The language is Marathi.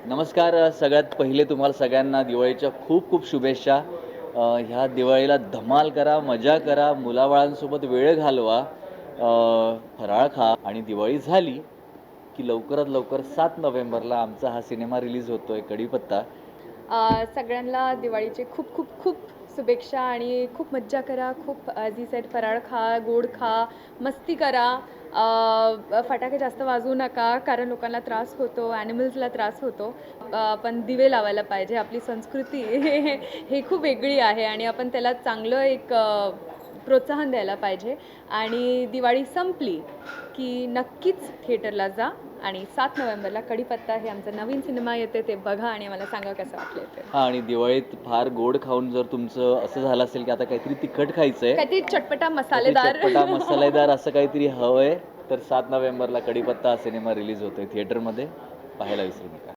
नमस्कार. सगळ्यात पहिले तुम्हाला सगळ्यांना दिवाळीच्या खूप खूप शुभेच्छा. ह्या दिवाळीला धमाल करा, मजा करा, मुलाबाळांसोबत वेळ घालवा, फराळ खा आणि दिवाळी झाली की लवकरात लवकर 7 नोव्हेंबरला आमचा हा सिनेमा रिलीज होतोय कढीपत्ता. सगळ्यांना दिवाळीचे खूप खूप खूप शुभेच्छा आणि खूप मज्जा करा. खूप ॲज सेड फराळ खा, गोड खा, मस्ती करा. फटाके जास्त वाजवू नका कारण लोकांना त्रास होतो, ॲनिमल्सला त्रास होतो. पण दिवे लावायला पाहिजे. आपली संस्कृती हे खूप वेगळी आहे आणि आपण त्याला चांगलं एक प्रोत्साहन द्यायला पाहिजे. आणि दिवाळी संपली की नक्कीच थिएटरला जा आणि 7 नोव्हेंबरला कढीपत्ता हे आमचा नवीन सिनेमा येते ते बघा आणि मला सांगा कसं वाटलं ते. हां, आणि दिवाळीत फार गोड खाऊन जर तुमचं असं झालं असेल की आता काहीतरी तिखट खायचंय, काहीतरी चटपटा काहीतरी मसालेदार. चटपटा मसालेदार असं काहीतरी हवंय, तर 7 नोव्हेंबरला कढीपत्ता हा सिनेमा रिलीज होतोय थिएटरमध्ये. पाहायला विसरू नका.